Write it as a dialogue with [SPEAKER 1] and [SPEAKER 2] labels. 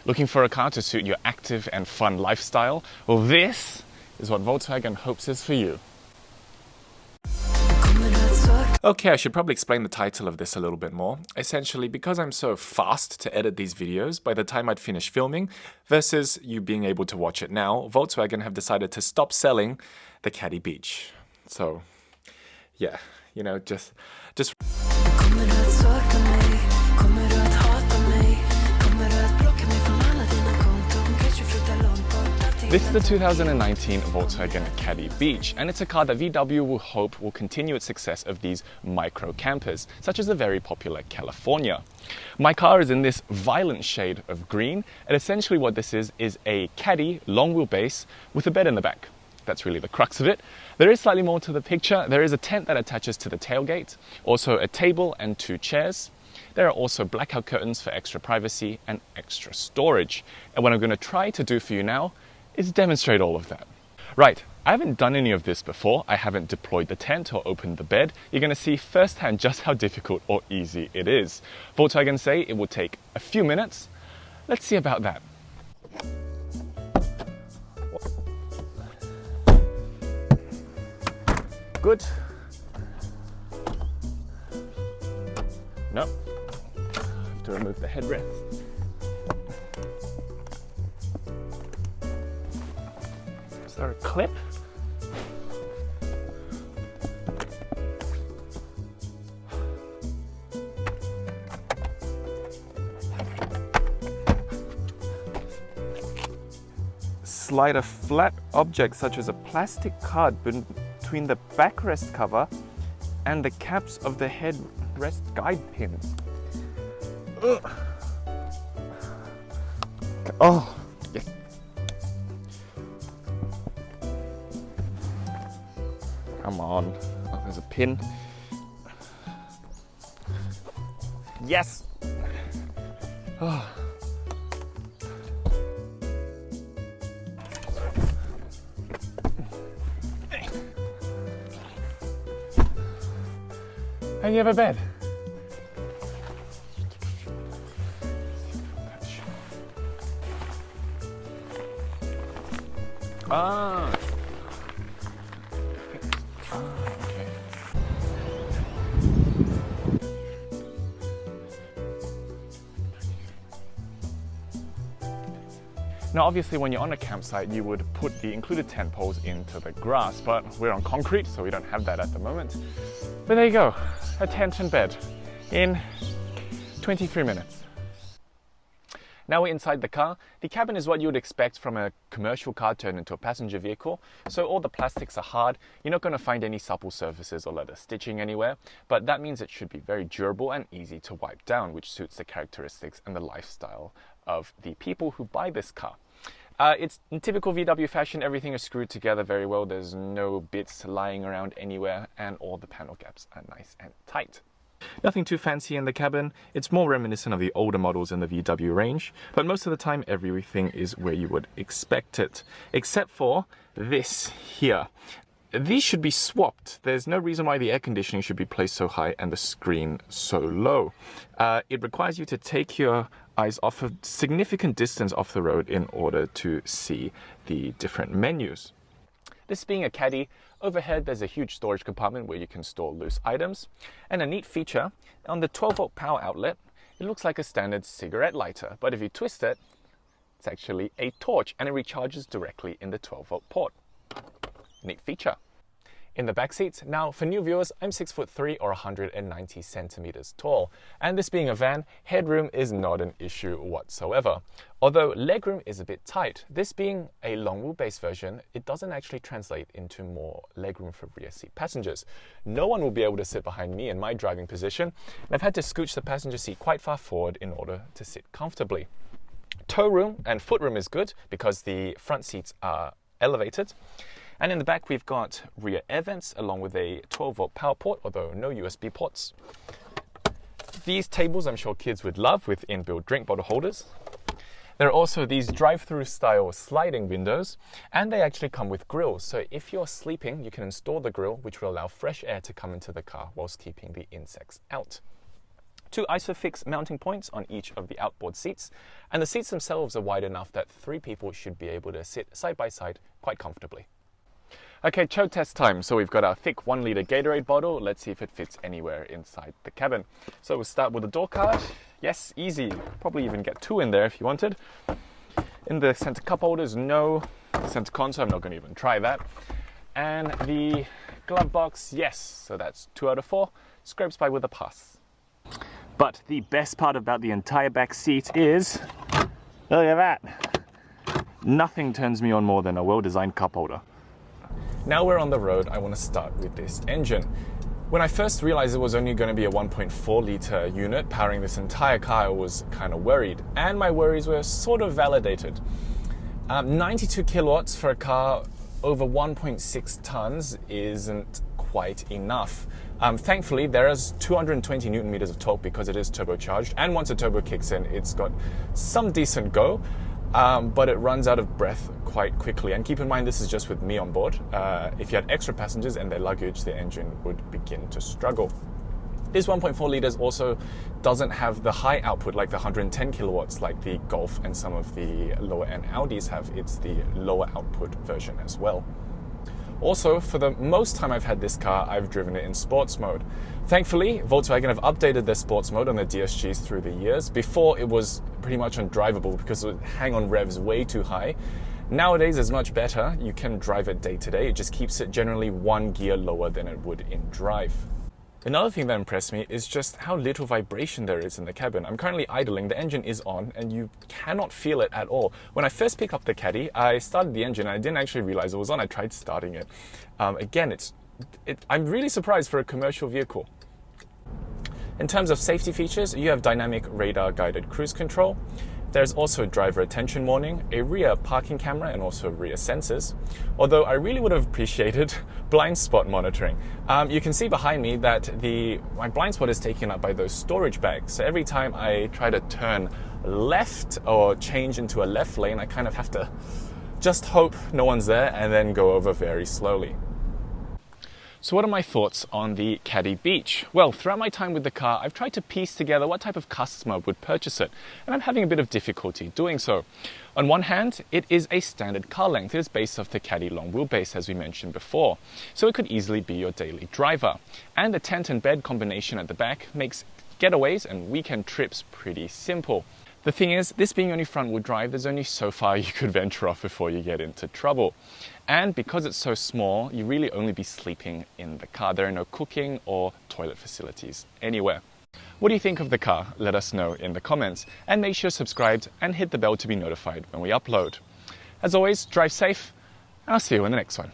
[SPEAKER 1] Looking for a car to suit your active and fun lifestyle? Well, this is what Volkswagen hopes is for you. Okay, I should probably explain the title of this a little bit more. Essentially, because I'm so fast to edit these videos, by the time I'd finish filming, versus you being able to watch it now, Volkswagen have decided to stop selling the Caddy Beach. So, yeah, you know, just... This is the 2019 Volkswagen Caddy Beach, and it's a car that VW will hope will continue its success of these micro campers, such as the very popular California. My car is in this violent shade of green, and essentially what this is a Caddy long wheelbase with a bed in the back. That's really the crux of it. There is slightly more to the picture. There is a tent that attaches to the tailgate, also a table and 2 chairs. There are also blackout curtains for extra privacy and extra storage. And what I'm going to try to do for you now is demonstrate all of that. Right, I haven't done any of this before. I haven't deployed the tent or opened the bed. You're going to see firsthand just how difficult or easy it is. Volkswagen say it will take a few minutes. Let's see about that. Good. No. Have to remove the headrest. Is there a clip? Slide a flat object such as a plastic card between the backrest cover and the caps of the headrest guide pins. Ugh. Oh, yes. Come on. Oh, there's a pin. Yes. Oh. And you have a bed. Ah. Okay. Now, obviously, when you're on a campsite, you would put the included tent poles into the grass, but we're on concrete, so we don't have that at the moment. But there you go, a tent and bed in 23 minutes. Now we're inside the car. The cabin is what you would expect from a commercial car turned into a passenger vehicle. So all the plastics are hard. You're not going to find any supple surfaces or leather stitching anywhere, but that means it should be very durable and easy to wipe down, which suits the characteristics and the lifestyle of the people who buy this car. It's in typical VW fashion, everything is screwed together very well. There's no bits lying around anywhere, and all the panel gaps are nice and tight. Nothing too fancy in the cabin. It's more reminiscent of the older models in the VW range, but most of the time everything is where you would expect it, except for this here. These should be swapped. There's no reason why the air conditioning should be placed so high and the screen so low. It requires you to take your eyes off a significant distance off the road in order to see the different menus. This being a Caddy, overhead there's a huge storage compartment where you can store loose items. And a neat feature, on the 12-volt power outlet, it looks like a standard cigarette lighter, but if you twist it, it's actually a torch and it recharges directly in the 12-volt port. Neat feature. In the back seats, now for new viewers, I'm 6'3" or 190 centimeters tall, and this being a van, headroom is not an issue whatsoever. Although legroom is a bit tight, this being a long wheelbase version, it doesn't actually translate into more legroom for rear seat passengers. No one will be able to sit behind me in my driving position, and I've had to scooch the passenger seat quite far forward in order to sit comfortably. Toe room and foot room is good because the front seats are elevated. And in the back, we've got rear air vents along with a 12-volt power port, although no USB ports. These tables I'm sure kids would love with inbuilt drink bottle holders. There are also these drive-through style sliding windows, and they actually come with grills. So if you're sleeping, you can install the grill, which will allow fresh air to come into the car whilst keeping the insects out. 2 ISOFIX mounting points on each of the outboard seats, and the seats themselves are wide enough that 3 people should be able to sit side by side quite comfortably. Okay, chode test time. So we've got our thick 1 litre Gatorade bottle. Let's see if it fits anywhere inside the cabin. So we'll start with the door card. Yes, easy. Probably even get 2 in there if you wanted. In the center cup holders, no. Center console, I'm not going to even try that. And the glove box, yes. So that's 2 out of 4. Scrapes by with a pass. But the best part about the entire back seat is, look at that. Nothing turns me on more than a well-designed cup holder. Now we're on the road, I want to start with this engine. When I first realized it was only going to be a 1.4 litre unit powering this entire car, I was kind of worried. And my worries were sort of validated. 92 kilowatts for a car over 1.6 tons isn't quite enough. Thankfully, there is 220 Newton meters of torque because it is turbocharged. And once the turbo kicks in, it's got some decent go. But it runs out of breath quite quickly. And keep in mind, this is just with me on board. If you had extra passengers and their luggage, the engine would begin to struggle. This 1.4 litres also doesn't have the high output like the 110 kilowatts like the Golf and some of the lower end Audis have. It's the lower output version as well. Also, for the most time I've had this car, I've driven it in sports mode. Thankfully, Volkswagen have updated their sports mode on the DSGs through the years. Before, it was pretty much undrivable because it would hang on revs way too high. Nowadays, it's much better. You can drive it day to day. It just keeps it generally 1 gear lower than it would in drive. Another thing that impressed me is just how little vibration there is in the cabin. I'm currently idling, the engine is on, and you cannot feel it at all. When I first picked up the Caddy, I started the engine and I didn't actually realize it was on. I tried starting it. Again, I'm really surprised for a commercial vehicle. In terms of safety features, you have dynamic radar guided cruise control. There's also driver attention warning, a rear parking camera, and also rear sensors. Although I really would have appreciated blind spot monitoring. You can see behind me that my blind spot is taken up by those storage bags. So every time I try to turn left or change into a left lane, I kind of have to just hope no one's there and then go over very slowly. So what are my thoughts on the Caddy Beach? Well, throughout my time with the car, I've tried to piece together what type of customer would purchase it, and I'm having a bit of difficulty doing so. On one hand, it is a standard car length. It is based off the Caddy long wheelbase, as we mentioned before, so it could easily be your daily driver. And the tent and bed combination at the back makes getaways and weekend trips pretty simple. The thing is, this being only front-wheel drive, there's only so far you could venture off before you get into trouble. And because it's so small, you really only be sleeping in the car. There are no cooking or toilet facilities anywhere. What do you think of the car? Let us know in the comments. And make sure you're subscribed and hit the bell to be notified when we upload. As always, drive safe, and I'll see you in the next one.